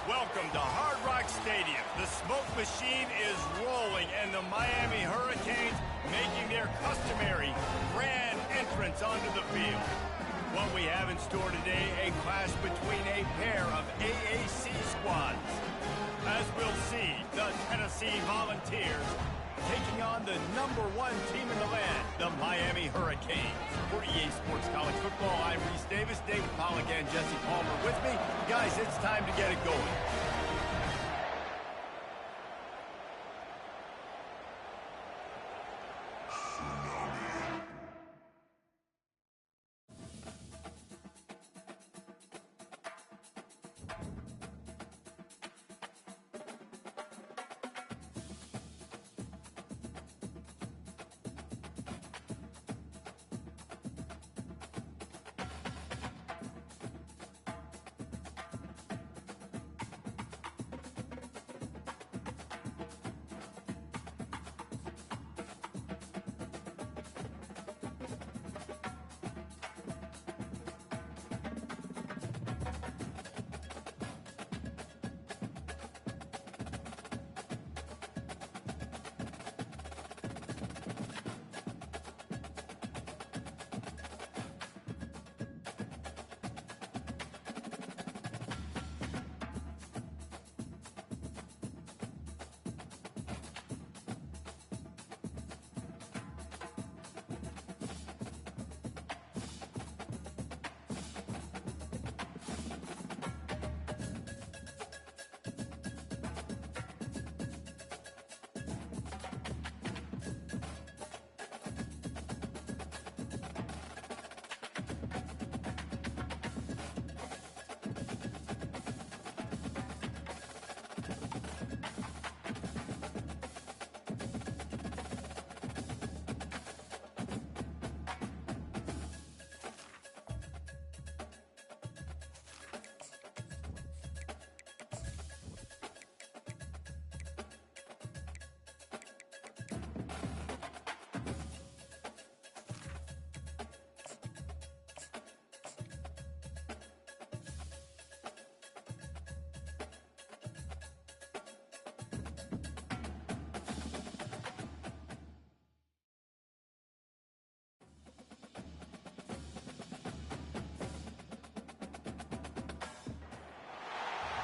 Welcome to Hard Rock Stadium. The smoke machine is rolling, and the Miami Hurricanes making their customary grand entrance onto the field. What we have in store today, a clash between a pair of AAC squads. As we'll see, the Tennessee Volunteers taking on the #1 team in the land, the Miami Hurricanes. For EA Sports College Football, I'm Reese Davis, David Pollack, and Jesse Palmer with me. Guys, it's time to get it going.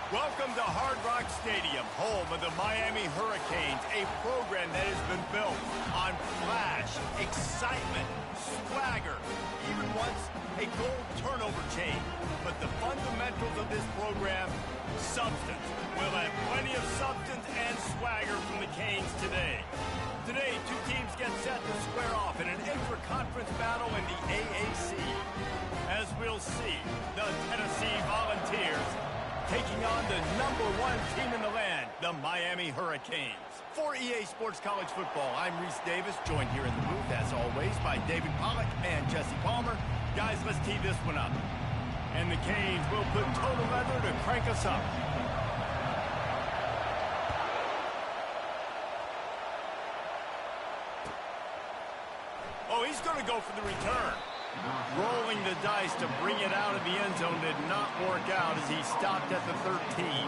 Welcome to Hard Rock Stadium, home of the Miami Hurricanes, a program that has been built on flash, excitement, swagger, even once a goal turnover chain. But the fundamentals of this program, substance. We'll have plenty of substance and swagger from the Canes today. Today, two teams get set to square off in an intra-conference battle in the AAC. As we'll see, the Tennessee Volunteers taking on the #1 team in the land, the Miami Hurricanes. For EA Sports College Football, I'm Reese Davis, joined here in the booth, as always, by David Pollack and Jesse Palmer. Guys, let's tee this one up. And the Canes will put total leather to crank us up. Oh, he's going to go for the return. Rolling the dice to bring it out of the end zone did not work out as he stopped at the 13.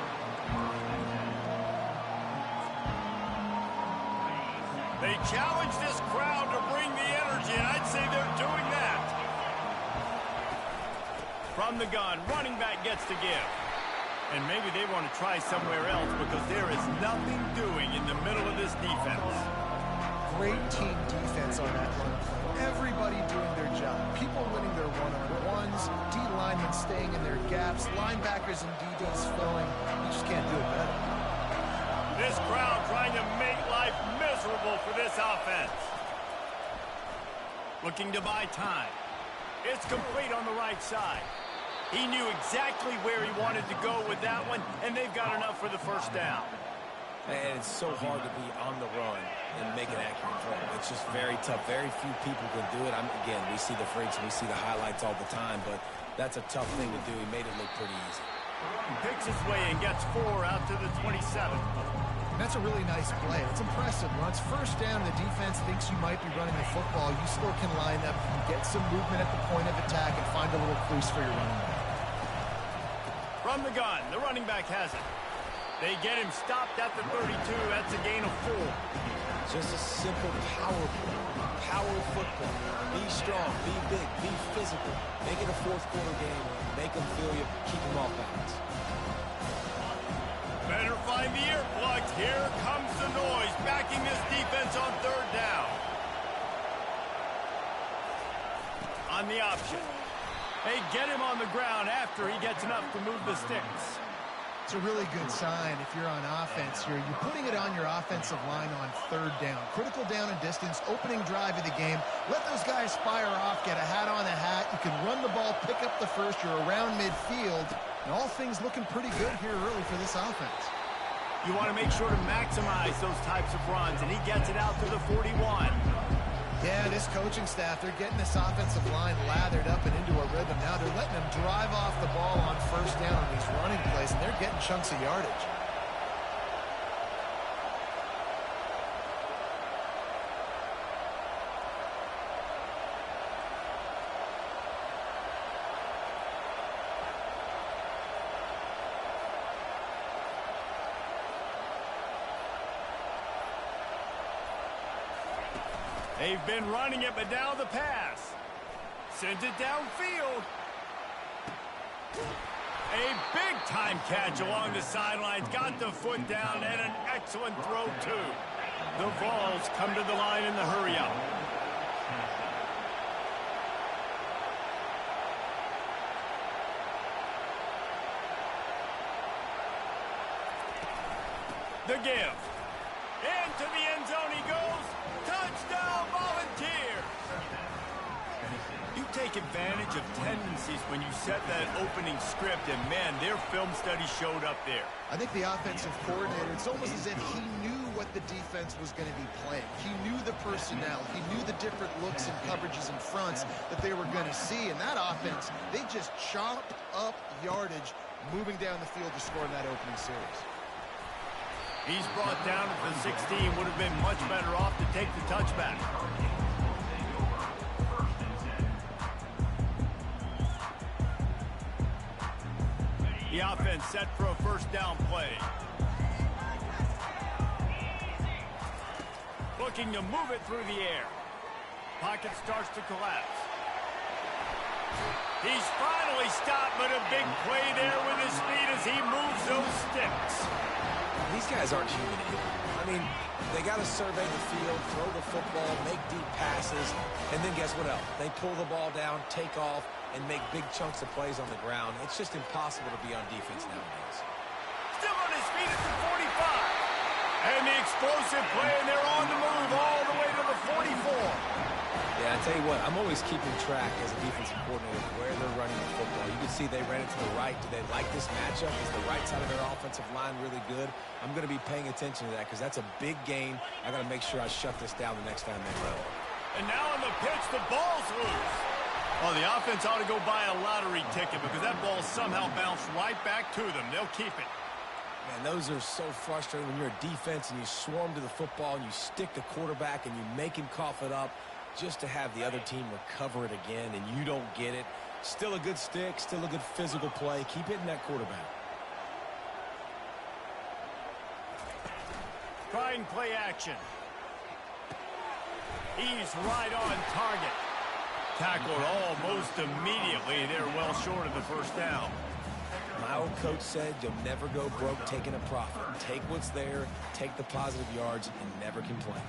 They challenge this crowd to bring the energy, and I'd say they're doing that. From the gun, running back gets to give. And maybe they want to try somewhere else because there is nothing doing in the middle of this defense. Great team defense on that run play. Everybody doing their job. People winning their one-on-ones, D-linemen staying in their gaps, linebackers and DBs filling. You just can't do it better. This crowd trying to make life miserable for this offense. Looking to buy time. It's complete on the right side. He knew exactly where he wanted to go with that one, and they've got enough for the first down. And it's so hard to be on the run and make an accurate throw. It's just very tough. Very few people can do it. Again, we see the freaks and we see the highlights all the time, but that's a tough thing to do. He made it look pretty easy. He picks his way and gets 4 out to the 27. That's a really nice play. It's impressive. When it's first down, the defense thinks you might be running the football. You still can line up, get some movement at the point of attack, and find a little crease for your running back. From the gun, the running back has it. They get him stopped at the 32. That's a gain of 4. Just a simple power football. Be strong, be big, be physical. Make it a fourth quarter game. Make them feel you. Keep them off balance. Better find the earplugs. Here comes the noise, backing this defense on 3rd down. On the option. They get him on the ground after he gets enough to move the sticks. It's a really good sign if you're on offense here. You're putting it on your offensive line on 3rd down. Critical down and distance, opening drive of the game. Let those guys fire off, get a hat on a hat. You can run the ball, pick up the first. You're around midfield. And all things looking pretty good here early for this offense. You want to make sure to maximize those types of runs, and he gets it out to the 41. Yeah, this coaching staff, they're getting this offensive line lathered up and into a rhythm. Now they're letting them drive off the ball on 1st down on these running plays, and they're getting chunks of yardage. They've been running it, but now the pass. Sends it downfield. A big-time catch along the sidelines. Got the foot down, and an excellent throw, too. The Vols come to the line in the hurry-up. The give. Into the end zone he goes. Touchdown, Volunteers! You take advantage of tendencies when you set that opening script, and, man, their film study showed up there. I think the offensive coordinator, it's almost as if he knew what the defense was going to be playing. He knew the personnel. He knew the different looks and coverages and fronts that they were going to see. And that offense, they just chopped up yardage moving down the field to score in that opening series. He's brought down at the 16. Would have been much better off to take the touchback. The offense set for a 1st down play. Looking to move it through the air. Pocket starts to collapse. He's finally stopped, but a big play there with his speed as he moves those sticks. These guys aren't human either. I mean, they got to survey the field, throw the football, make deep passes, and then guess what else? They pull the ball down, take off, and make big chunks of plays on the ground. It's just impossible to be on defense nowadays. Still on his feet at the 45. And the explosive play, and they're on the move all the way to the 44. Yeah, I tell you what, I'm always keeping track as a defensive coordinator where they're running the football. You can see they ran it to the right. Do they like this matchup? Is the right side of their offensive line really good? I'm going to be paying attention to that because that's a big gain. I got to make sure I shut this down the next time they run. And now on the pitch, the ball's loose. Well, the offense ought to go buy a lottery ticket because that ball somehow bounced right back to them. They'll keep it. Man, those are so frustrating when you're a defense and you swarm to the football and you stick the quarterback and you make him cough it up. Just to have the other team recover it again and you don't get it. Still a good stick, still a good physical play. Keep hitting that quarterback. Trying play action. He's right on target. Tackled almost immediately. They're well short of the 1st down. My old coach said you'll never go broke taking a profit. Take what's there, take the positive yards, and never complain.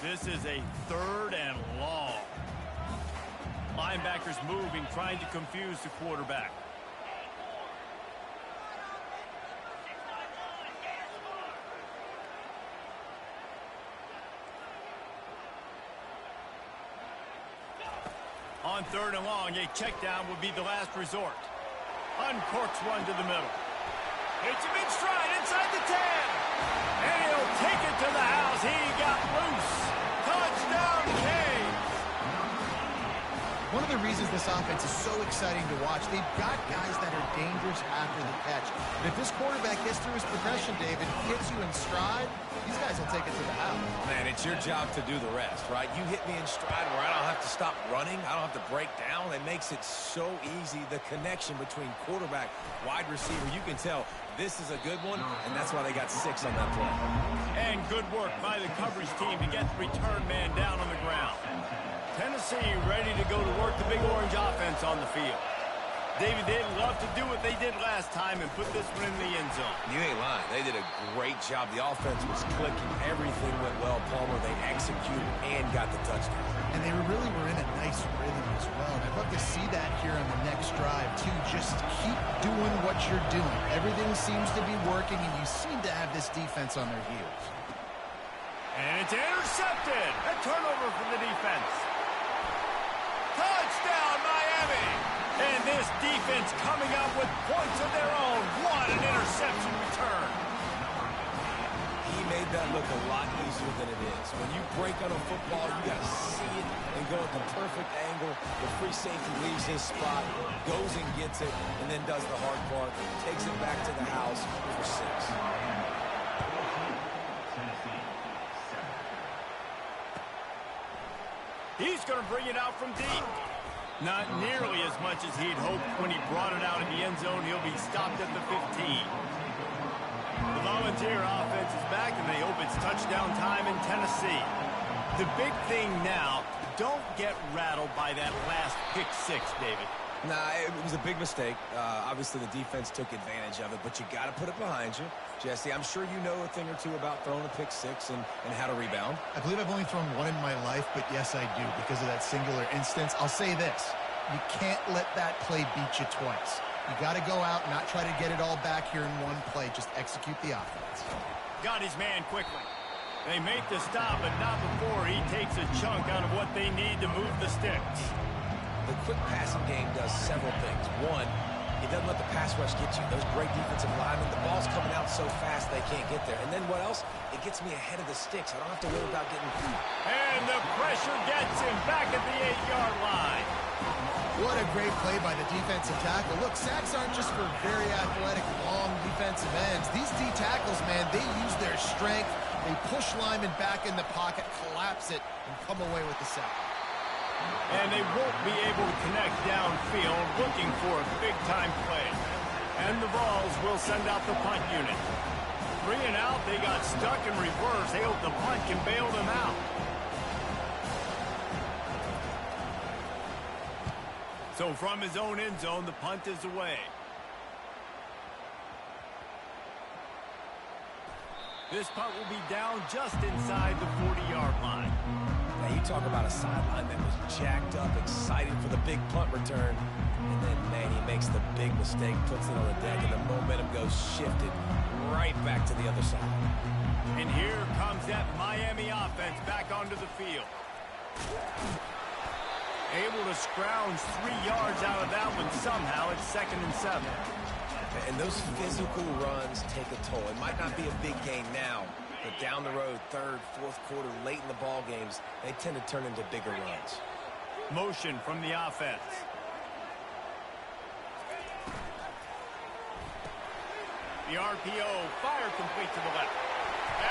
This is a 3rd and long. Linebackers moving, trying to confuse the quarterback. On 3rd and long, a check down would be the last resort. Uncorks one to the middle. Hits him in stride inside the 10. And he'll take it to the house. He got loose. Touchdown, Canes. One of the reasons this offense is so exciting to watch, they've got guys that are dangerous after the catch. And if this quarterback gets through his progression, David, hits you in stride, these guys will take it to the house. Man, it's your job to do the rest, right? You hit me in stride where I don't have to stop running. I don't have to break down. It makes it so easy. The connection between quarterback, wide receiver, you can tell this is a good one, and that's why they got 6 on that play. And good work by the coverage team to get the return man down on the ground. Tennessee ready to go to work the Big Orange offense on the field. David, they'd love to do what they did last time and put this one in the end zone. You ain't lying. They did a great job. The offense was clicking. Everything went well, Palmer. They executed and got the touchdown. And they really were in a nice rhythm as well. And I'd love to see that here on the next drive, too. Just keep doing what you're doing. Everything seems to be working, and you seem to have this defense on their heels. And it's intercepted. A turnover for the defense. Touchdown, Miami! And this defense coming up with points of their own. What an interception return. He made that look a lot easier than it is. When you break on a football, you got to see it and go at the perfect angle. The free safety leaves his spot, goes and gets it, and then does the hard part, takes it back to the house for 6. He's going to bring it out from deep. Not nearly as much as he'd hoped when he brought it out in the end zone. He'll be stopped at the 15. The Volunteer offense is back, and they hope it's touchdown time in Tennessee. The big thing now, don't get rattled by that last pick 6, David. Nah, it was a big mistake. Obviously, the defense took advantage of it, but you got to put it behind you. Jesse, I'm sure you know a thing or two about throwing a pick 6 and how to rebound. I believe I've only thrown one in my life, but yes, I do, because of that singular instance. I'll say this. You can't let that play beat you twice. You got to go out and not try to get it all back here in one play. Just execute the offense. Got his man quickly. They make the stop, but not before he takes a chunk out of what they need to move the sticks. The quick passing game does several things. One, it doesn't let the pass rush get you. Those great defensive linemen, the ball's coming out so fast they can't get there. And then what else? It gets me ahead of the sticks. I don't have to worry about getting beat. And the pressure gets him back at the 8-yard line. What a great play by the defensive tackle. Look, sacks aren't just for very athletic, long defensive ends. These D tackles, man, they use their strength. They push linemen back in the pocket, collapse it, and come away with the sack. And they won't be able to connect downfield looking for a big-time play. And the Vols will send out the punt unit. 3 and out, they got stuck in reverse. They hope the punt can bail them out. So from his own end zone, the punt is away. This punt will be down just inside the 40-yard line. Now, you talk about a sideline that was jacked up, excited for the big punt return. And then, man, he makes the big mistake, puts it on the deck, and the momentum goes shifted right back to the other side. And here comes that Miami offense back onto the field. Able to scrounge 3 yards out of that one somehow. It's 2nd and 7. And those physical runs take a toll. It might not be a big game now, but down the road, 3rd, 4th quarter, late in the ball games, they tend to turn into bigger runs. Motion from the offense. The RPO, fire complete to the left.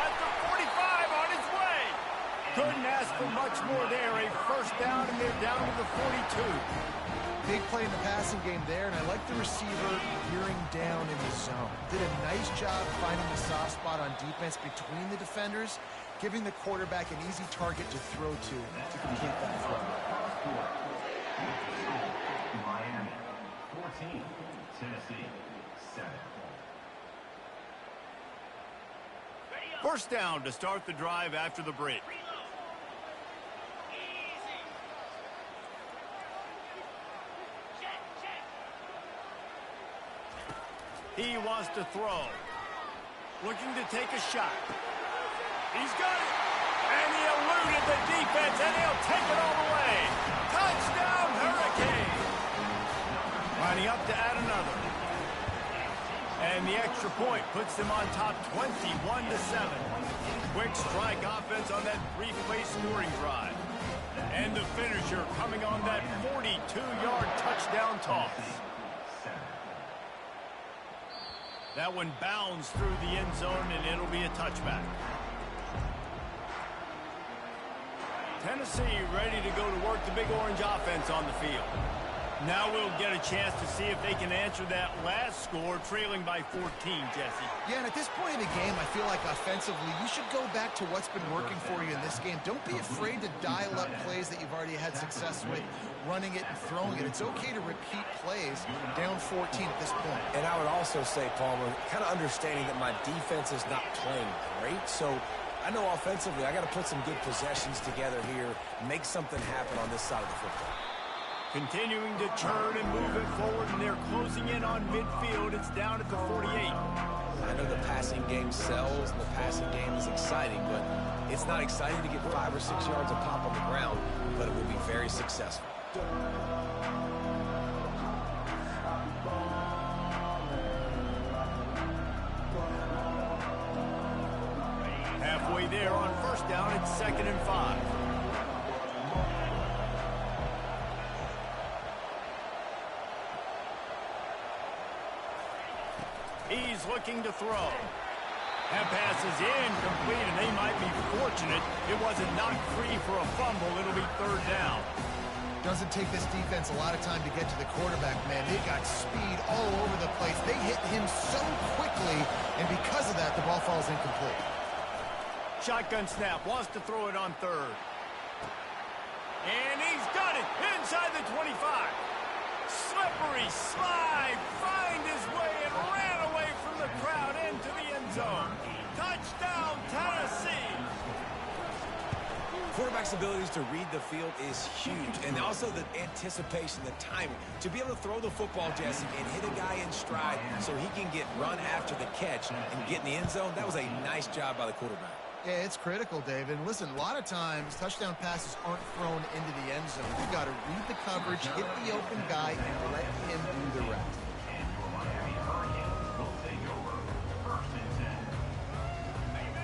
At the 45, on its way. Couldn't ask for much more there. A first down, and they're down to the 42. Big play in the passing game there, and I like the receiver gearing down in the zone. Did a nice job finding the soft spot on defense between the defenders, giving the quarterback an easy target to throw to complete that throw. Miami 14, Tennessee 7. First down to start the drive after the break. He wants to throw. Looking to take a shot. He's got it. And he eluded the defense, and he'll take it all the way. Touchdown, Hurricane. Lining up to add another. And the extra point puts them on top 21-7. Quick strike offense on that three-play scoring drive. And the finisher coming on that 42-yard touchdown toss. That one bounds through the end zone, and it'll be a touchback. Tennessee ready to go to work the Big Orange offense on the field. Now we'll get a chance to see if they can answer that last score, trailing by 14, Jesse. Yeah, and at this point in the game, I feel like offensively, you should go back to what's been working for you in this game. Don't be afraid to dial up plays that you've already had success with, running it and throwing it. It's okay to repeat plays down 14 at this point. And I would also say, Palmer, kind of understanding that my defense is not playing great, so I know offensively I got to put some good possessions together here, make something happen on this side of the football. Continuing to turn and move it forward, and they're closing in on midfield. It's down at the 48. I know the passing game sells, and the passing game is exciting, but it's not exciting to get 5 or 6 yards of pop on the ground, but it will be very successful. Halfway there on first down, it's 2nd and 5. He's looking to throw. That pass is incomplete, and they might be fortunate it wasn't knocked free for a fumble. It'll be 3rd down. Doesn't take this defense a lot of time to get to the quarterback, man. They've got speed all over the place. They hit him so quickly, and because of that, the ball falls incomplete. Shotgun snap, wants to throw it on 3rd. And he's got it inside the 25. Slippery slide, find his way and ran away from the crowd into the end zone. Touchdown, Tennessee. Quarterback's abilities to read the field is huge, and also the anticipation, the timing. To be able to throw the football, Jesse, and hit a guy in stride so he can get run after the catch and get in the end zone, that was a nice job by the quarterback. Yeah, it's critical, David. And listen, a lot of times touchdown passes aren't thrown into the end zone. You've got to read the coverage, hit the open guy, and let him do the rest.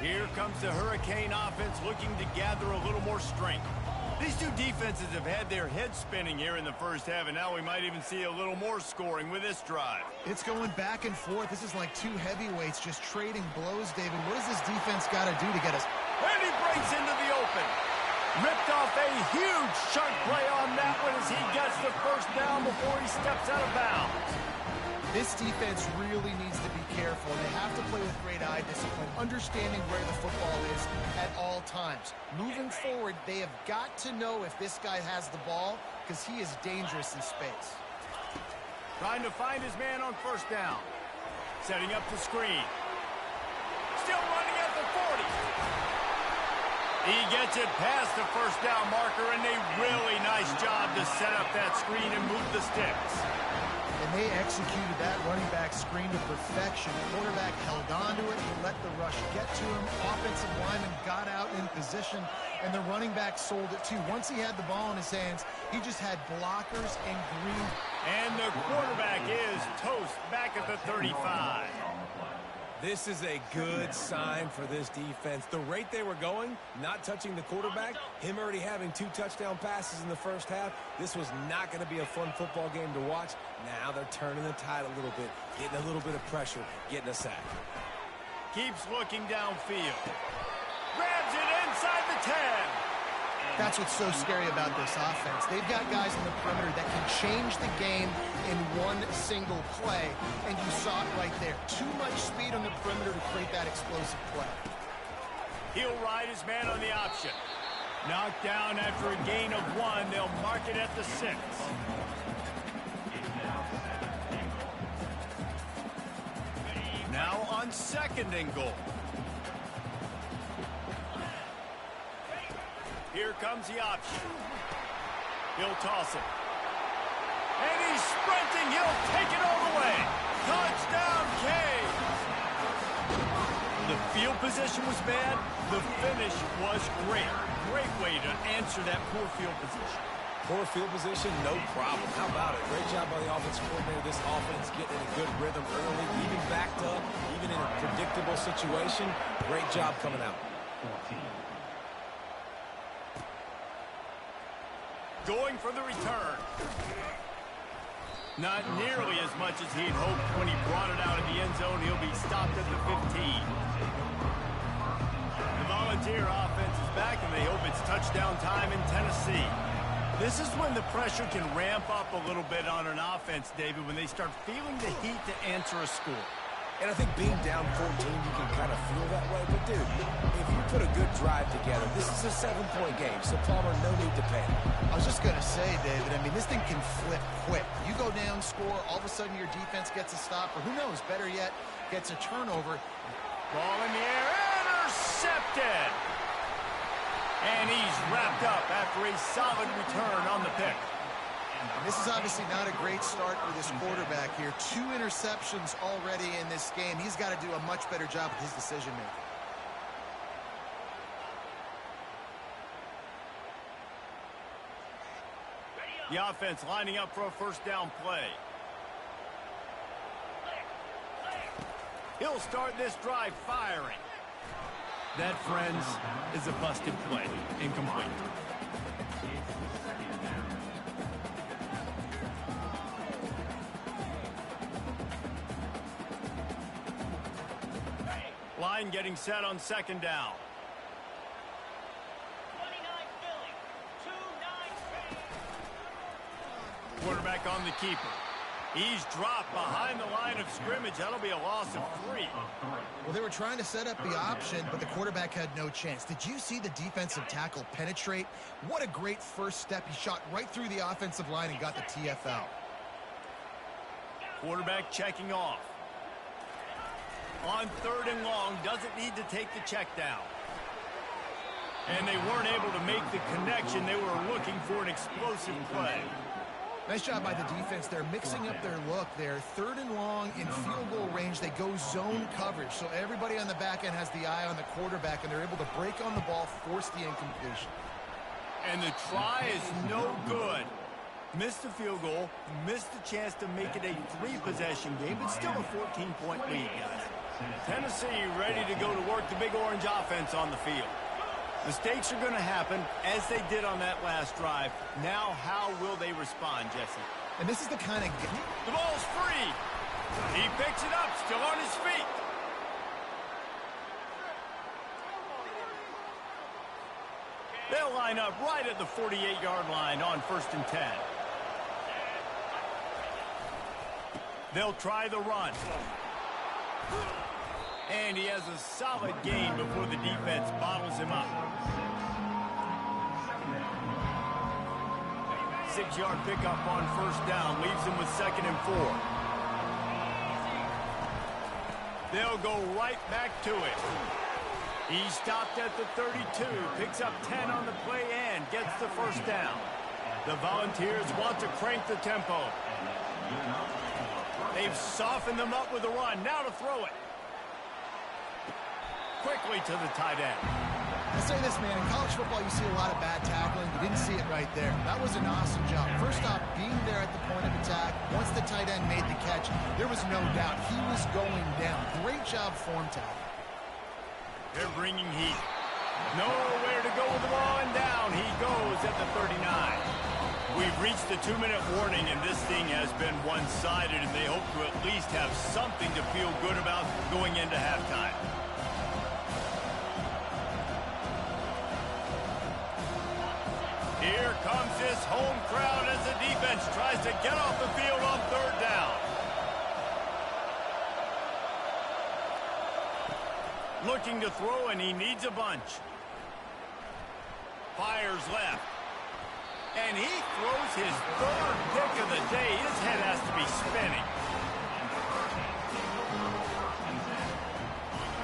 Here comes the Hurricane offense looking to gather a little more strength. These two defenses have had their heads spinning here in the first half, and now we might even see a little more scoring with this drive. It's going back and forth. This is like two heavyweights just trading blows, David. What does this defense got to do to get us? And he breaks into the open. Ripped off a huge chunk play on that one as he gets the first down before he steps out of bounds. This defense really needs to be careful. They have to play with great eye discipline, understanding where the football is at all times. Moving forward, they have got to know if this guy has the ball because he is dangerous in space. Trying to find his man on first down. Setting up the screen. Still running at the 40. He gets it past the first down marker, and a really nice job to set up that screen and move the sticks. And they executed that running back screen to perfection. The quarterback held on to it. He let the rush get to him. Offensive lineman got out in position, and the running back sold it too. Once he had the ball in his hands, he just had blockers and green. And the quarterback is toast back at the 35. This is a good sign for this defense. The rate they were going, not touching the quarterback, him already having 2 touchdown passes in the first half, this was not going to be a fun football game to watch. Now they're turning the tide a little bit, getting a little bit of pressure, getting a sack. Keeps looking downfield. Grabs it inside the 10. That's what's so scary about this offense. They've got guys in the perimeter that can change the game in one single play, and you saw it right there. Too much speed on the perimeter to create that explosive play. He'll ride his man on the option. Knocked down after a gain of 1. They'll mark it at the 6. Now on 2nd and goal. Here comes the option. He'll toss it. And he's sprinting. He'll take it all the way. Touchdown, Canes. The field position was bad. The finish was great. Great way to answer that poor field position. Poor field position, no problem. How about it? Great job by the offensive coordinator. This offense getting in a good rhythm early, even backed up, even in a predictable situation. Great job coming out. 14. Going for the return. Not nearly as much as he'd hoped when he brought it out of the end zone. He'll be they hope it's touchdown time in Tennessee. This is when the pressure can ramp up a little bit on an offense, David, when they start feeling the heat to answer a score. And I think being down 14, you can kind of feel that way. But, dude, if you put a good drive together, this is a 7-point game. So, Palmer, no need to panic. I was just going to say, David, I mean, this thing can flip quick. You go down, score, all of a sudden your defense gets a stop, or who knows, better yet, gets a turnover. Ball in the air, intercepted! And he's wrapped up after a solid return on the pick. This is obviously not a great start for this quarterback here. 2 interceptions already in this game. He's got to do a much better job with his decision-making. The offense lining up for a first down play. He'll start this drive firing. That, friends, is a busted play. Incomplete. Line getting set on second down. 29 quarterback on the keeper. He's dropped behind the line of scrimmage. That'll be a loss of 3. Well, they were trying to set up the option, but the quarterback had no chance. Did you see the defensive tackle penetrate? What a great first step. He shot right through the offensive line and got the TFL. Quarterback checking off. On 3rd and long, doesn't need to take the check down. And they weren't able to make the connection. They were looking for an explosive play. Nice job by the defense. They're mixing up their look there. 3rd and long in field goal range. They go zone coverage. So everybody on the back end has the eye on the quarterback, and they're able to break on the ball, force the incompletion. And the try is no good. Missed the field goal, missed the chance to make it a 3-possession game, but still a 14-point lead, guys. Tennessee ready to go to work the Big Orange offense on the field. Mistakes are going to happen, as they did on that last drive. Now, how will they respond, Jesse? And this is the kind of... The ball's free. He picks it up, still on his feet. They'll line up right at the 48-yard line on 1st and 10. They'll try the run. And he has a solid gain before the defense bottles him up. 6-yard pickup on 1st down. Leaves him with 2nd and 4. They'll go right back to it. He stopped at the 32. Picks up 10 on the play and gets the 1st down. The Volunteers want to crank the tempo. They've softened them up with a run. Now to throw it. Quickly to the tight end. I'll say this, man. In college football, you see a lot of bad tackling. You didn't see it right there. That was an awesome job. First off, being there at the point of attack. Once the tight end made the catch, there was no doubt he was going down. Great job form tackle. They're bringing heat. Nowhere to go with the ball, and down he goes at the 39. We've reached the 2-minute warning, and this thing has been one-sided, and they hope to at least have something to feel good about going into halftime. Here comes this home crowd as the defense tries to get off the field on 3rd down. Looking to throw, and he needs a bunch. Fires left. And he throws his 3rd pick of the day. His head has to be spinning.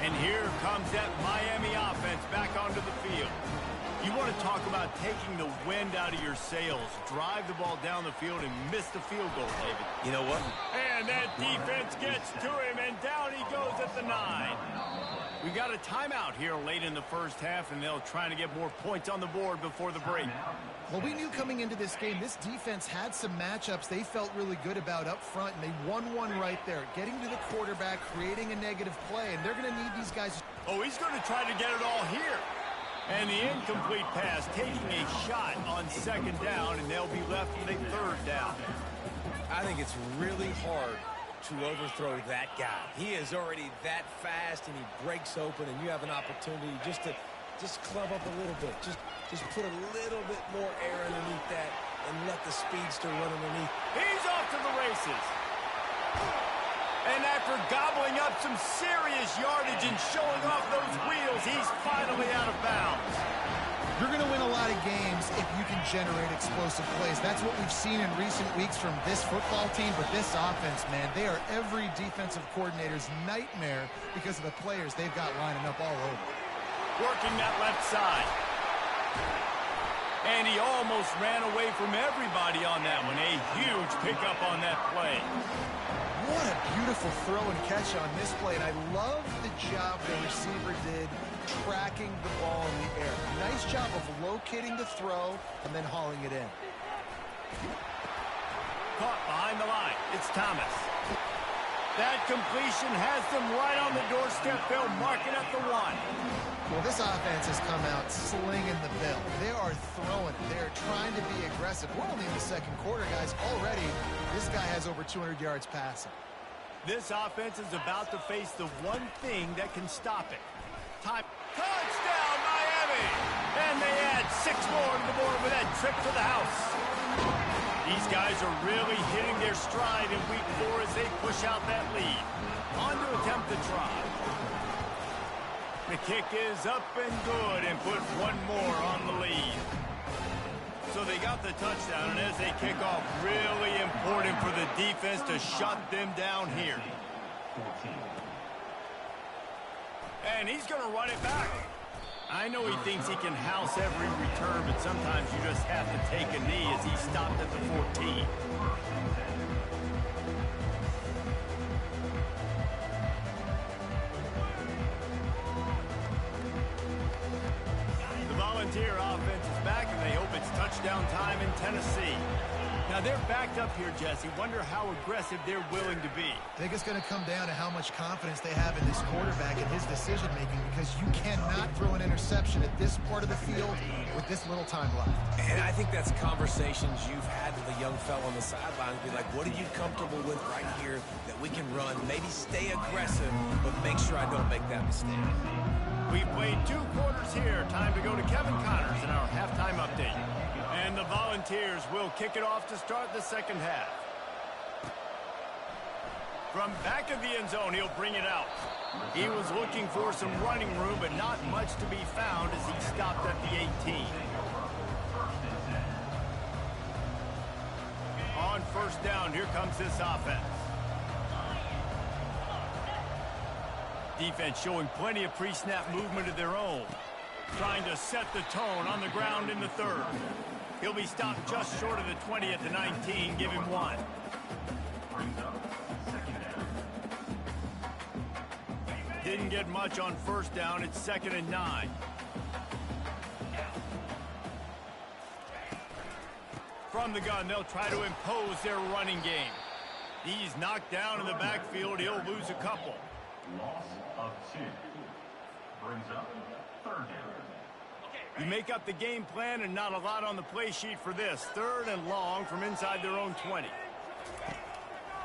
And here comes that Miami offense back onto the field. You want to talk about taking the wind out of your sails. Drive the ball down the field and miss the field goal, David. You know what? And that defense gets to him, and down he goes at the 9. We got a timeout here late in the first half, and they'll try to get more points on the board before the break. Well, we knew coming into this game, this defense had some matchups they felt really good about up front, and they won one right there. Getting to the quarterback, creating a negative play, and they're going to need these guys. Oh, he's going to try to get it all here. And the incomplete pass, taking a shot on 2nd down, and they'll be left with a 3rd down. I think it's really hard to overthrow that guy. He is already that fast, and he breaks open, and you have an opportunity just to Just club up a little bit. Just put a little bit more air underneath that and let the speedster run underneath. He's off to the races. And after gobbling up some serious yardage and showing off those wheels, he's finally out of bounds. You're going to win a lot of games if you can generate explosive plays. That's what we've seen in recent weeks from this football team, but this offense, man, they are every defensive coordinator's nightmare because of the players they've got lining up all over. Working that left side. And he almost ran away from everybody on that one. A huge pickup on that play. What a beautiful throw and catch on this play, and I love the job the receiver did tracking the ball in the air. Nice job of locating the throw and then hauling it in. Caught behind the line. It's Thomas. That completion has them right on the doorstep. They'll mark it at the 1. Well, this offense has come out slinging the bill. They are throwing it. They are trying to be aggressive. We're only in the second quarter, guys. Already, this guy has over 200 yards passing. This offense is about to face the one thing that can stop it. Touchdown, Miami! And they add 6 more to the board with that trip to the house. These guys are really hitting their stride in week 4 as they push out that lead. On to attempt the try. The kick is up and good and put 1 more on the lead. So they got the touchdown, and as they kick off, really important for the defense to shut them down here. And he's going to run it back. I know he thinks he can house every return, but sometimes you just have to take a knee as he stopped at the 14. The Volunteer offense is back, and they hope it's touchdown time in Tennessee. Now they're backed up here, Jesse. Wonder how aggressive they're willing to be. I think it's going to come down to how much confidence they have in this quarterback and his decision-making, because you cannot throw an interception at this part of the field with this little time left. And I think that's conversations you've had with a young fella on the sidelines. Be like, what are you comfortable with right here that we can run? Maybe stay aggressive, but make sure I don't make that mistake. We've played 2 quarters here. Time to go to Kevin Connors in our halftime update. And the Volunteers will kick it off to start the second half. From back of the end zone, he'll bring it out. He was looking for some running room, but not much to be found as he stopped at the 18. On first down, here comes this offense. Defense showing plenty of pre-snap movement of their own. Trying to set the tone on the ground in the 3rd. He'll be stopped just short of the 20 at the 19. Give him 1. Didn't get much on first down. It's 2nd and 9. From the gun, they'll try to impose their running game. He's knocked down in the backfield. He'll lose a couple. Loss of 2. Brings up 3rd down. You make up the game plan and not a lot on the play sheet for this. 3rd and long from inside their own 20.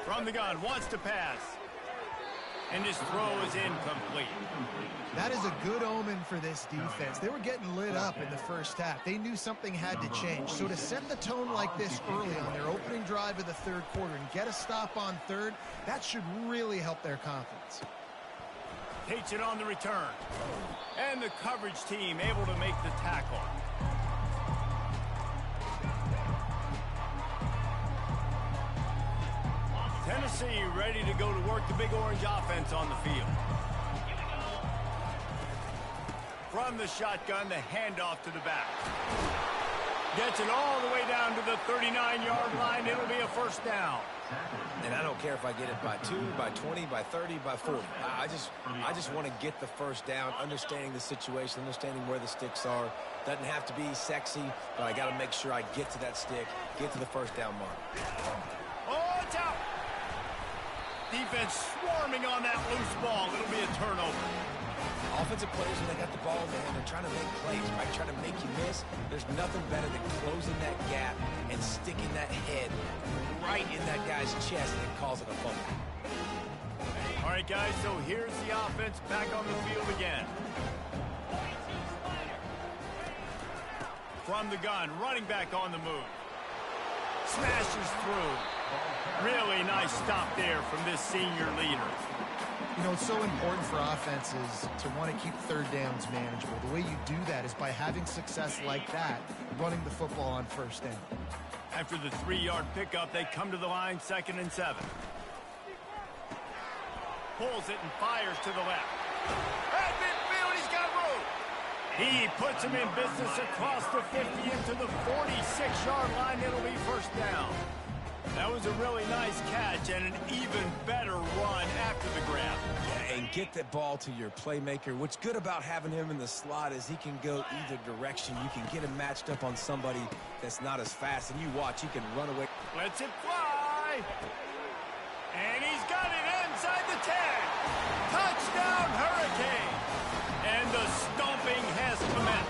From the gun, wants to pass. And his throw is incomplete. That is a good omen for this defense. They were getting lit up in the first half. They knew something had to change. So to set the tone like this early on their opening drive of the 3rd quarter and get a stop on 3rd, that should really help their confidence. Takes it on the return. And the coverage team able to make the tackle. Tennessee ready to go to work the Big Orange offense on the field. From the shotgun, the handoff to the back. Gets it all the way down to the 39-yard line. It'll be a first down. And I don't care if I get it by 2, by 20, by 30, by 40. I just want to get the first down, understanding the situation, understanding where the sticks are. Doesn't have to be sexy, but I got to make sure I get to that stick, get to the first down mark. Oh, it's out. Defense swarming on that loose ball. It'll be a turnover. Offensive players, when they got the ball in their hand, they're trying to make plays, right? Trying to make you miss. There's nothing better than closing that gap and sticking that head right in that guy's chest and causing a fumble. All right, guys, so here's the offense back on the field again. from the gun, running back on the move. Smashes through. Really nice stop there from this senior leader. You know, it's so important for offenses to want to keep third downs manageable. The way you do that is by having success like that, running the football on first down. After the 3-yard pickup, they come to the line, 2nd and 7. Pulls it and fires to the left. At midfield, he's got room. He puts him in business across the 50 into the 46-yard line. It'll be first down. That was a really nice catch and an even better run after the grab. And get that ball to your playmaker. What's good about having him in the slot is he can go either direction. You can get him matched up on somebody that's not as fast, and you watch, he can run away. Lets it fly. And he's got it inside the 10. Touchdown, Hurricane. And the stomping has commenced.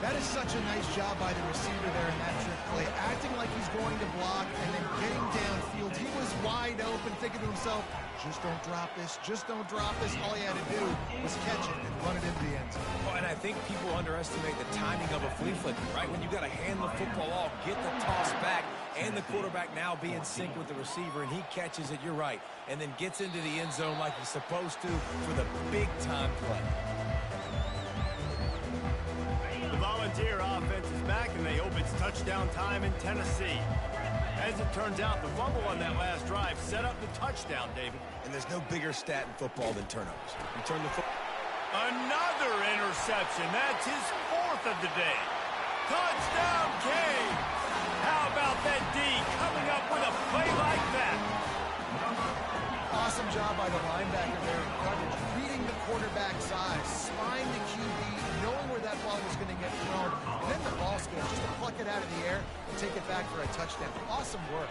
That is such a nice job by the receiver there in that trick play, acting like he's going to block and then getting downfield. He was wide open, thinking to himself, just don't drop this, just don't drop this. All he had to do was catch it and run it into the end zone. Oh, and I think people underestimate the timing of a flea flicker, right? When you got to hand the football off, get the toss back, and the quarterback now be in sync with the receiver, and he catches it, you're right, and then gets into the end zone like he's supposed to for the big-time play. The Volunteer offense is back, and they hope it's touchdown time in Tennessee. As it turns out, the fumble on that last drive set up the touchdown, David. And there's no bigger stat in football than turnovers. You turn the football. Another interception. That's his 4th of the day. Touchdown, Kane. How about that D coming up with a play like that? Awesome job by the linebacker there in coverage, reading the quarterback's eyes, spying the QB, knowing where that ball was going to get thrown, and then the ball skills just to pluck it out of the air and take it back for a touchdown. Awesome work.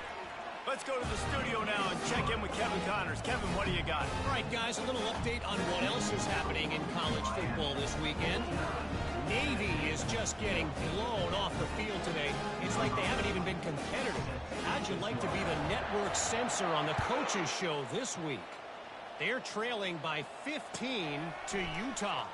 Let's go to the studio now and check in with Kevin Connors. Kevin, what do you got? All right, guys, a little update on what else is happening in college football this weekend. Navy is just getting blown off the field today. It's like they haven't even been competitive. How'd you like to be the network censor on the coaches show this week? They're trailing by 15 to Utah.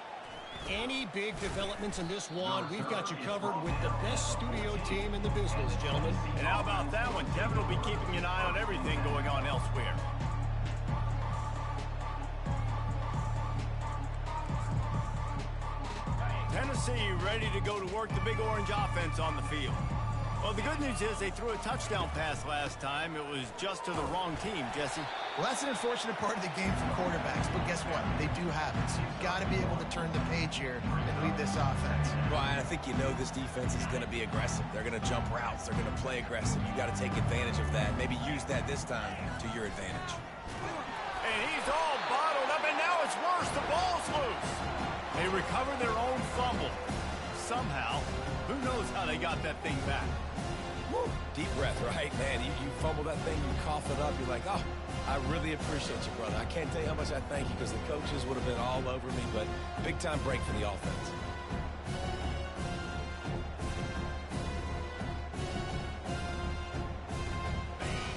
Any big developments in this one, we've got you covered with the best studio team in the business, gentlemen. And how about that one? Kevin will be keeping an eye on everything going on elsewhere. Tennessee ready to go to work the Big Orange offense on the field. Well, the good news is they threw a touchdown pass last time. It was just to the wrong team, Jesse. Well, that's an unfortunate part of the game for quarterbacks, but guess what? They do have it, so you've got to be able to turn the page here and lead this offense. Ryan, I think you know this defense is going to be aggressive. They're going to jump routes. They're going to play aggressive. You got to take advantage of that. Maybe use that this time to your advantage. And he's all bottled up, and now it's worse. The ball's loose. They recover their own fumble. Somehow, who knows how they got that thing back. Woo. Deep breath, right? Man, you fumble that thing, you cough it up, you're like, oh, I really appreciate you, brother. I can't tell you how much I thank you because the coaches would have been all over me, but big-time break for the offense.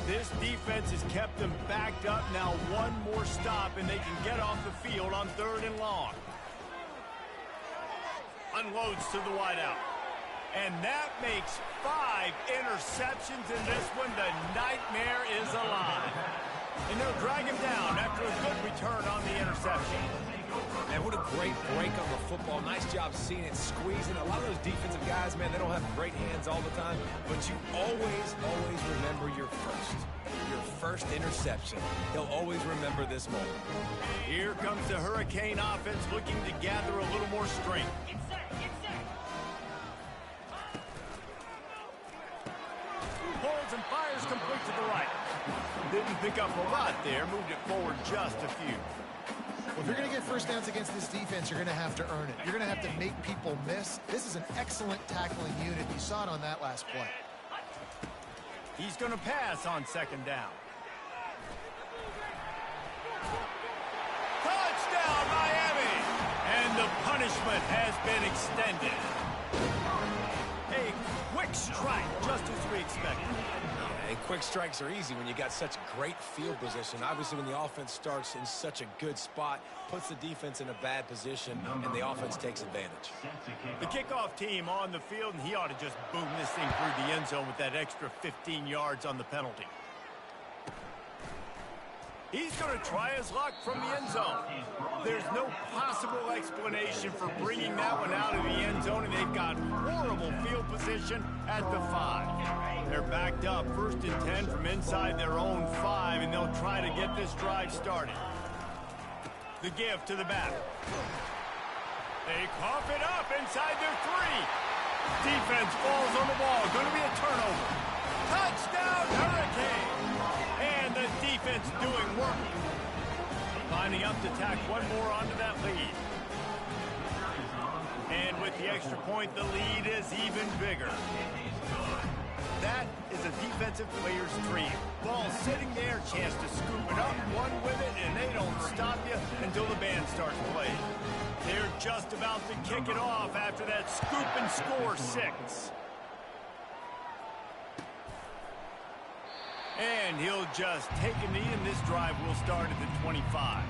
This defense has kept them backed up. Now one more stop, and they can get off the field on 3rd and long. Unloads to the wideout. And that makes 5 interceptions in this one. The nightmare is alive. And they'll drag him down after a good return on the interception. Man, what a great break on the football. Nice job seeing it, squeezing. A lot of those defensive guys, man, they don't have great hands all the time, but you always remember your first interception. They'll always remember this moment. Here comes the Hurricane offense looking to gather a little more strength. Pulls and fires complete to the right. Didn't pick up a lot there, moved it forward just a few. Well, if you're going to get first downs against this defense, you're going to have to earn it. You're going to have to make people miss. This is an excellent tackling unit. You saw it on that last play. He's going to pass on 2nd down. Touchdown, Miami! And the punishment has been extended. A quick quick strike, just as we expected. And quick strikes are easy when you got such great field position. Obviously, when the offense starts in such a good spot, puts the defense in a bad position, and the offense takes advantage. The kickoff team on the field, and he ought to just boom this thing through the end zone with that extra 15 yards on the penalty. He's going to try his luck from the end zone. There's no possible explanation for bringing that one out of the end zone, and they've got horrible field position at the 5. They're backed up, 1st and 10 from inside their own 5, and they'll try to get this drive started. The give to the back. They cough it up inside their 3. Defense falls on the ball. Going to be a turnover. Touchdown, Hurricane! And the defense doing work. Lining up to tack one more onto that lead. And with the extra point, the lead is even bigger. That is a defensive player's dream. Ball sitting there, chance to scoop it up, one with it, and they don't stop you until the band starts playing. They're just about to kick it off after that scoop and score 6. And he'll just take a knee, and this drive will start at the 25.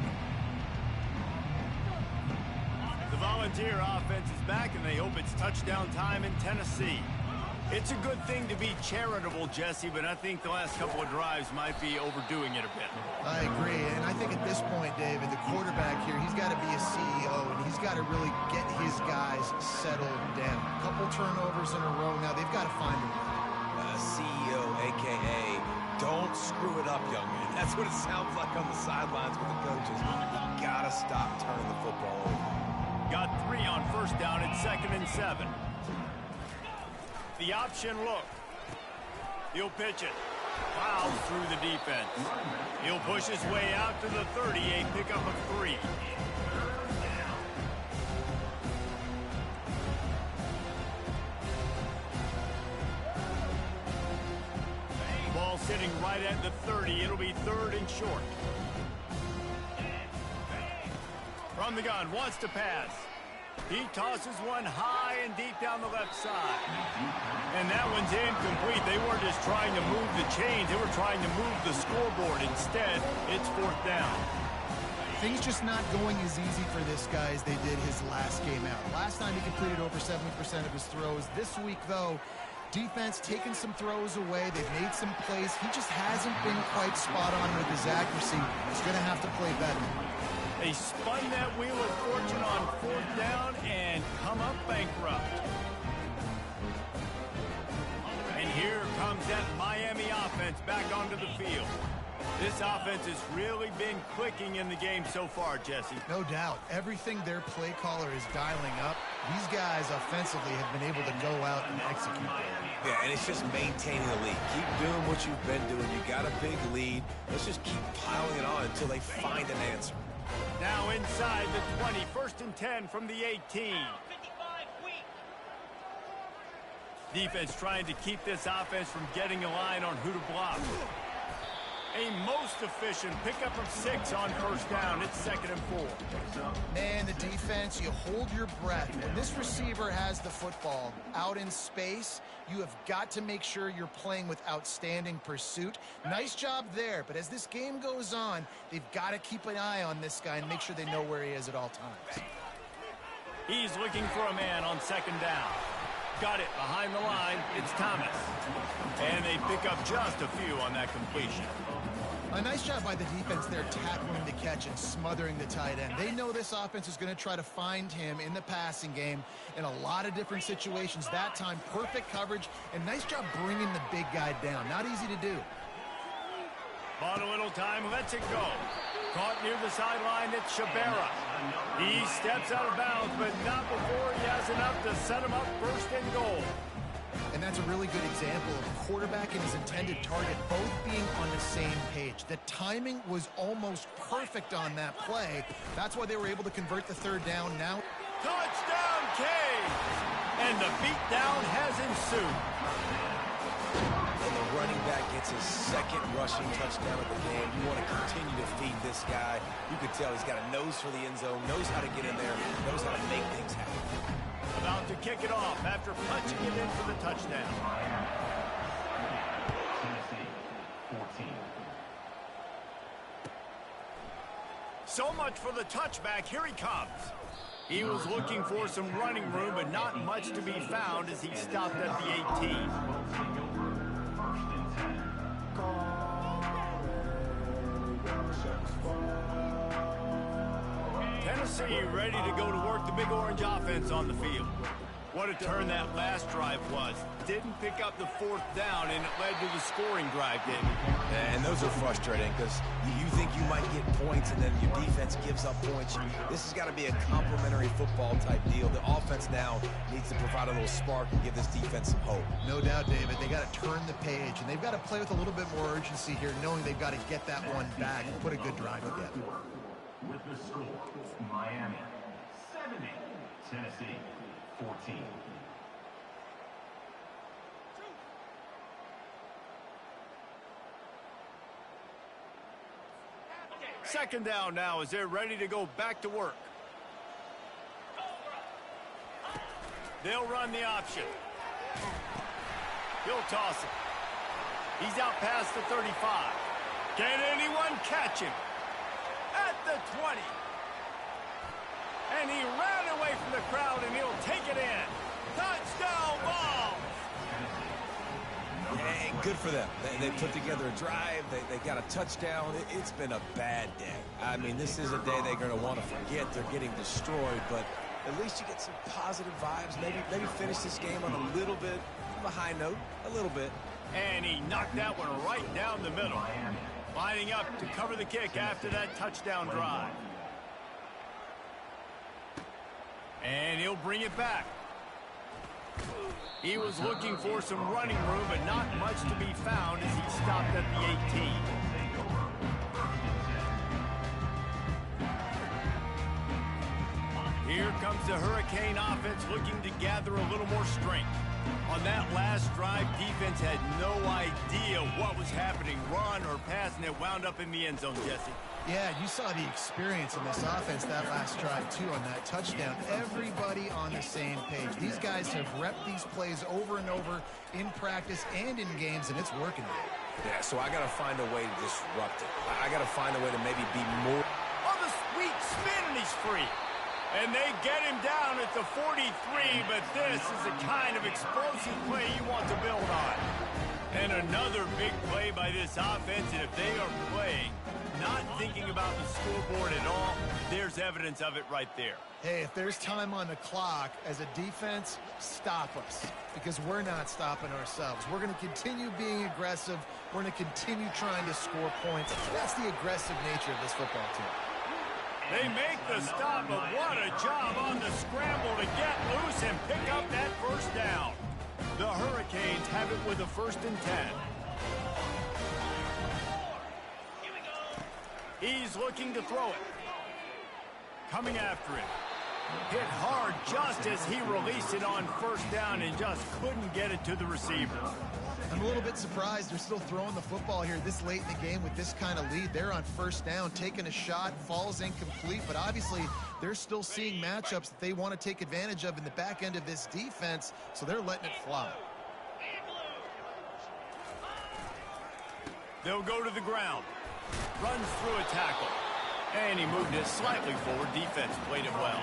The Volunteer offense is back, and they hope it's touchdown time in Tennessee. It's a good thing to be charitable, Jesse, but I think the last couple of drives might be overdoing it a bit. I agree, and I think at this point, David, the quarterback here, he's got to be a CEO, and he's got to really get his guys settled down. A couple turnovers in a row now. They've got to find him. CEO, a.k.a. don't screw it up, young man. That's what it sounds like on the sidelines with the coaches. You got to stop turning the football over. Got 3 on 1st down at 2nd and 7. The option look. He'll pitch it. Plows through the defense. He'll push his way out to the 30, a pickup of 3. Ball sitting right at the 30. It'll be 3rd and short. From the gun, wants to pass. He tosses one high and deep down the left side. And that one's incomplete. They weren't just trying to move the chains. They were trying to move the scoreboard. Instead, it's 4th down. Things just not going as easy for this guy as they did his last game out. Last time he completed over 70% of his throws. This week, though, defense taking some throws away. They've made some plays. He just hasn't been quite spot on with his accuracy. He's going to have to play better. They spun that wheel of fortune on 4th down and come up bankrupt. And here comes that Miami offense back onto the field. This offense has really been clicking in the game so far, Jesse. No doubt. Everything their play caller is dialing up, these guys offensively have been able to go out and execute. Yeah, and it's just maintaining the lead. Keep doing what you've been doing. You got a big lead. Let's just keep piling it on until they find an answer. Now inside the 20, 1st and 10 from the 18. Defense trying to keep this offense from getting a line on who to block. A most efficient pickup of 6 on 1st down. It's 2nd and 4. Man, the defense, you hold your breath. When this receiver has the football out in space, you have got to make sure you're playing with outstanding pursuit. Nice job there, but as this game goes on, they've got to keep an eye on this guy and make sure they know where he is at all times. He's looking for a man on 2nd down. Got it behind the line. It's Thomas. And they pick up just a few on that completion. A nice job by the defense there tackling the catch and smothering the tight end. They know this offense is going to try to find him in the passing game in a lot of different situations. That time, perfect coverage, and nice job bringing the big guy down. Not easy to do. Bought a little time, lets it go. Caught near the sideline, it's Shabera. He steps out of bounds, but not before he has enough to set him up 1st and goal. And that's a really good example of a quarterback and his intended target both being on the same page. The timing was almost perfect on that play. That's why they were able to convert the 3rd down. Now, touchdown, Canes! And the beatdown has ensued. And the running back gets his 2nd rushing touchdown of the game. You want to continue to feed this guy. You could tell he's got a nose for the end zone, knows how to get in there, knows how to make things happen. About to kick it off after punching it in for the touchdown. Tennessee, 14. So much for the touchback. Here he comes. He was looking for some running room, but not much to be found as he stopped at the 18. First and 10. Tennessee ready to go to work the Big Orange offense on the field. What a turn that last drive was. Didn't pick up the 4th down, and it led to the scoring drive, David. And those are frustrating because you think you might get points and then your defense gives up points. This has got to be a complementary football type deal. The offense now needs to provide a little spark and give this defense some hope. No doubt, David. They got to turn the page, and they've got to play with a little bit more urgency here, knowing they've got to get that one back and put a good drive together. With the score, Miami 70, Tennessee 14. Second down now as they're ready to go back to work. They'll run the option. He'll toss it. He's out past the 35. Can anyone catch him? At the 20. And he ran away from the crowd, and he'll take it in. Touchdown ball! Hey, good for them. They put together a drive. They got a touchdown. It's been a bad day. I mean, this is a day they're going to want to forget. They're getting destroyed, but at least you get some positive vibes. Maybe finish this game on a little bit of a high note, a little bit. And he knocked that one right down the middle. Lining up to cover the kick after that touchdown drive. And he'll bring it back. He was looking for some running room, but not much to be found as he stopped at the 18. Here comes the Hurricane offense looking to gather a little more strength. On that last drive, defense had no idea what was happening, run or pass, and it wound up in the end zone, Jesse. Yeah, you saw the experience in this offense that last drive, too, on that touchdown. Everybody on the same page. These guys have repped these plays over and over in practice and in games, and it's working. Yeah, so I got to find a way to disrupt it. I got to find a way to maybe be more. Oh, the sweet spin, and he's free. And they get him down at the 43, but this is the kind of explosive play you want to build on. And another big play by this offense, and if they are playing, not thinking about the scoreboard at all, there's evidence of it right there. Hey, if there's time on the clock, as a defense, stop us, because we're not stopping ourselves. We're going to continue being aggressive. We're going to continue trying to score points. That's the aggressive nature of this football team. They make the stop, but what a job on the scramble to get loose and pick up that first down. The Hurricanes have it with a 1st and 10. He's looking to throw it. Coming after it. Hit hard just as he released it on 1st down and just couldn't get it to the receiver. I'm a little bit surprised they're still throwing the football here this late in the game with this kind of lead. They're on 1st down, taking a shot, falls incomplete, but obviously they're still seeing matchups that they want to take advantage of in the back end of this defense, so they're letting it fly. They'll go to the ground. Runs through a tackle. And he moved it slightly forward. Defense played it well.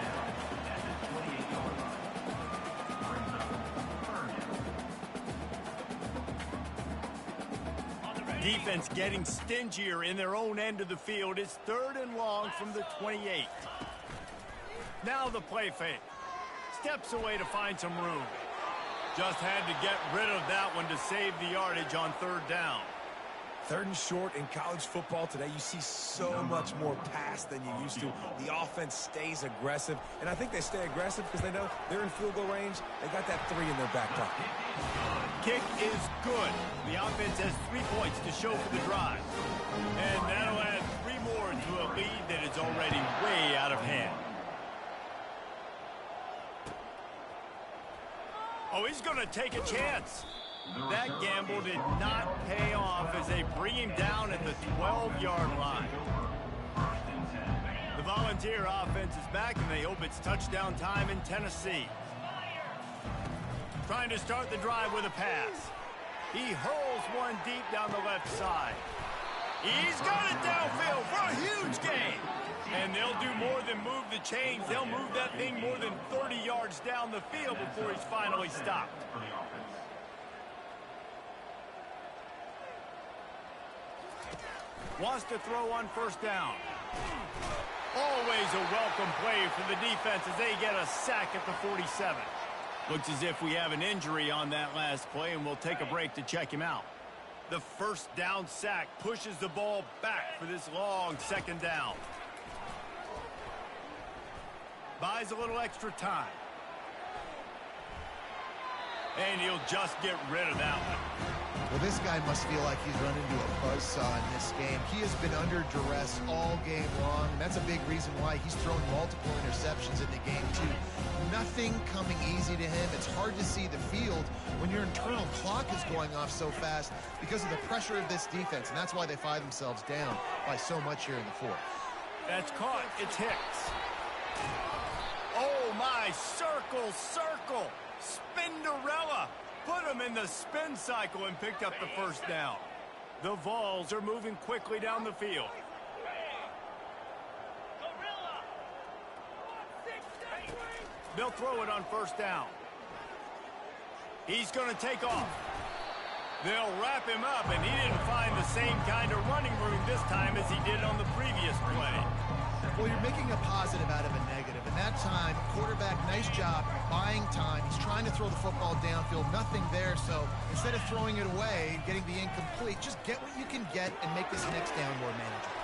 Defense getting stingier in their own end of the field. It's 3rd and long from the 28. Now the play fake. Steps away to find some room. Just had to get rid of that one to save the yardage on 3rd down. 3rd and short in college football today. You see so much more pass than you used to. The offense stays aggressive, and I think they stay aggressive because they know they're in field goal range. They got that 3 in their back pocket. Kick is good. The offense has 3 points to show for the drive. And that'll add 3 more to a lead that is already way out of hand. Oh, he's going to take a chance. That gamble did not pay off as they bring him down at the 12-yard line. The Volunteer offense is back, and they hope it's touchdown time in Tennessee. Trying to start the drive with a pass. He hurls one deep down the left side. He's got it downfield for a huge gain. And they'll do more than move the chains. They'll move that thing more than 30 yards down the field before he's finally stopped. Wants to throw on first down. Always a welcome play for the defense as they get a sack at the 47. Looks as if we have an injury on that last play, and we'll take a break to check him out. The first down sack pushes the ball back for this long second down. Buys a little extra time. And he'll just get rid of that one. Well, this guy must feel like he's run into a buzzsaw in this game. He has been under duress all game long, and that's a big reason why he's thrown multiple interceptions in the game, too. Nothing coming easy to him. It's hard to see the field when your internal clock is going off so fast because of the pressure of this defense, and that's why they find themselves down by so much here in the fourth. That's caught. It's Hicks. Oh, my. Circle, circle. Spinderella. Put him in the spin cycle and picked up the first down. The Vols are moving quickly down the field. They'll throw it on first down. He's going to take off. They'll wrap him up, and he didn't find the same kind of running room this time as he did on the previous play. Well, you're making a positive out of a negative. And that time, quarterback, nice job buying time. He's trying to throw the football downfield. Nothing there, so instead of throwing it away, getting the incomplete, just get what you can get and make this next down more manageable.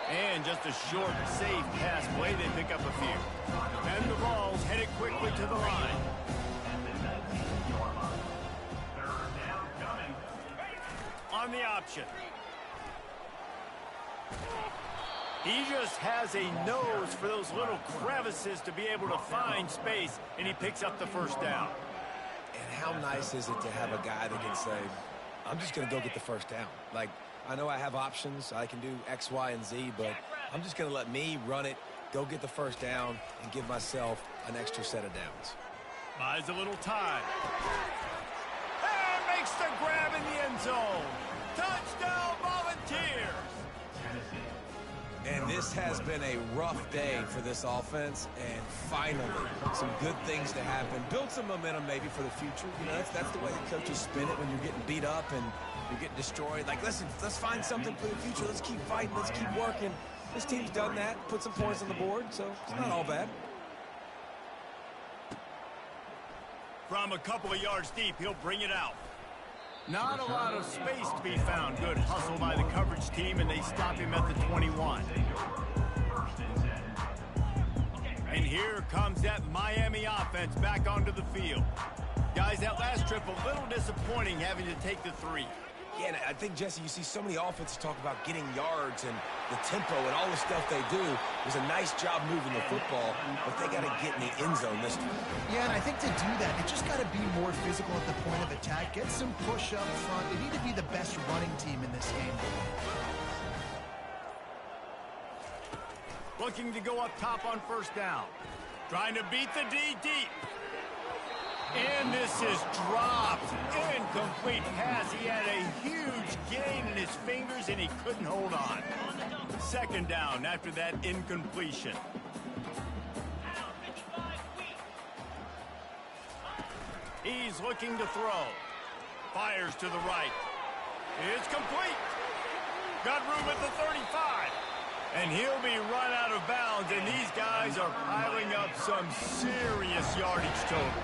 And just a short, safe pass play, they pick up a few. And the Vols headed quickly to the line. On the option. He just has a nose for those little crevices to be able to find space, and he picks up the first down. And how nice is it to have a guy that can say, I'm just going to go get the first down. Like, I know I have options. I can do X, Y, and Z, but I'm just going to let me run it, go get the first down, and give myself an extra set of downs. Buys a little time. And makes the grab in the end zone. Touchdown, Volunteers! And this has been a rough day for this offense, and finally, some good things to happen. Build some momentum maybe for the future. You know, that's the way the coaches spin it when you're getting beat up and you're getting destroyed. Like, listen, let's find something for the future. Let's keep fighting. Let's keep working. This team's done that, put some points on the board, so it's not all bad. From a couple of yards deep, he'll bring it out. Not a lot of space to be found. Good hustle by the coverage team, and they stop him at the 21. And here comes that Miami offense back onto the field. Guys, that last trip a little disappointing having to take the 3. Yeah, and I think, Jesse, you see so many offenses talk about getting yards and the tempo and all the stuff they do. It was a nice job moving the football, but they got to get in the end zone this time. Yeah, and I think to do that, they just got to be more physical at the point of attack. Get some push up front. They need to be the best running team in this game. Looking to go up top on first down. Trying to beat the D deep. And this is dropped. Incomplete pass. He had a huge gain in his fingers, and he couldn't hold on. Second down after that incompletion. He's looking to throw. Fires to the right. It's complete. Got room at the 35. And he'll be run out of bounds, and these guys are piling up some serious yardage total.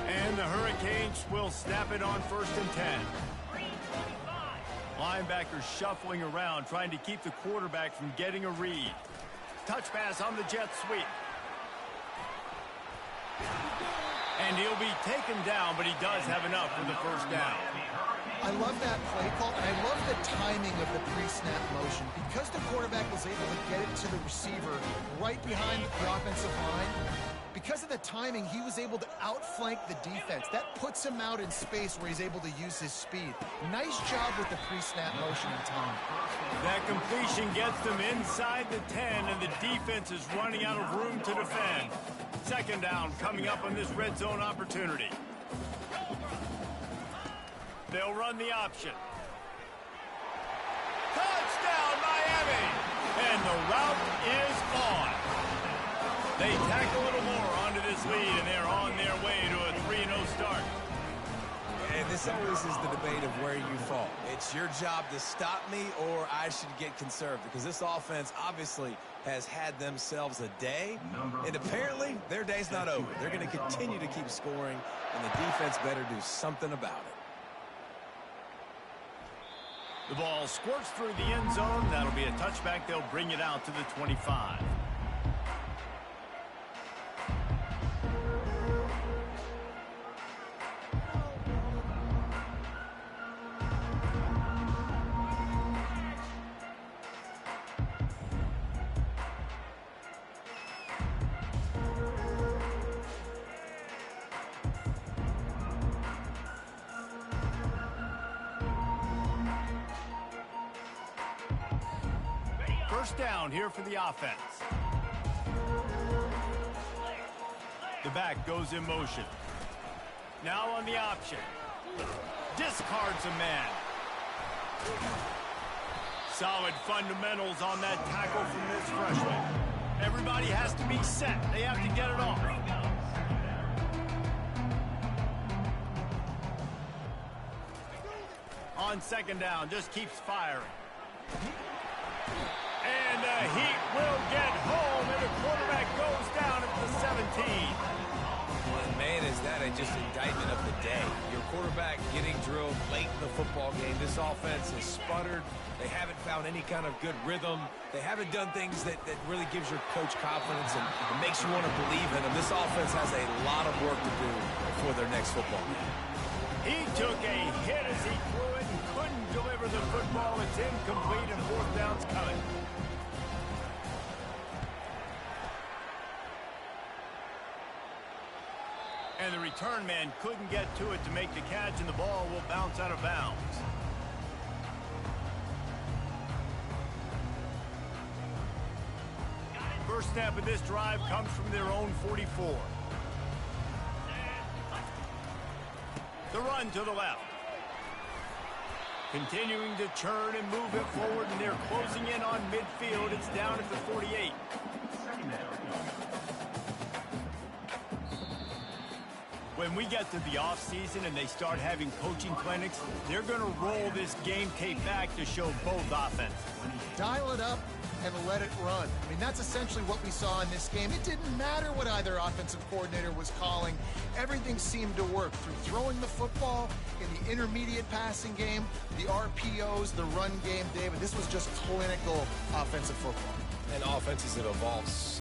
And the Hurricanes will snap it on first and 10. Linebackers shuffling around, trying to keep the quarterback from getting a read. Touch pass on the jet sweep. And he'll be taken down, but he does have enough for the first down. I love that play call, and I love the timing of the pre-snap motion. Because the quarterback was able to get it to the receiver right behind the offensive line, because of the timing, he was able to outflank the defense. That puts him out in space where he's able to use his speed. Nice job with the pre-snap motion and timing. That completion gets them inside the 10, and the defense is running out of room to defend. Second down coming up on this red zone opportunity. They'll run the option. Touchdown, Miami! And the route is on. They tack a little more onto this lead, and they're on their way to a 3-0 start. And this always is the debate of where you fall. It's your job to stop me, or I should get conservative, because this offense obviously has had themselves a day, and apparently their day's not over. They're going to continue to keep scoring, and the defense better do something about it. The ball squirts through the end zone. That'll be a touchback. They'll bring it out to the 25. First down here for the offense. The back goes in motion. Now on the option. Discards a man. Solid fundamentals on that tackle from this freshman. Everybody has to be set. They have to get it off. On second down, just keeps firing. And the heat will get home, and the quarterback goes down at the 17. And man, is that just indictment of the day. Your quarterback getting drilled late in the football game. This offense has sputtered. They haven't found any kind of good rhythm. They haven't done things that really gives your coach confidence and makes you want to believe in them. This offense has a lot of work to do before their next football game. He took a hit as he threw it and couldn't deliver the football. It's incomplete, and fourth down's coming. And the return man couldn't get to it to make the catch, and the ball will bounce out of bounds. First snap of this drive comes from their own 44. The run to the left. Continuing to churn and move it forward, and they're closing in on midfield. It's down at the 48. When we get to the offseason and they start having coaching clinics, they're going to roll this game tape back to show both offenses. Dial it up and let it run. I mean, that's essentially what we saw in this game. It didn't matter what either offensive coordinator was calling. Everything seemed to work through throwing the football, in the intermediate passing game, the RPOs, the run game, David. This was just clinical offensive football. And offenses that evolve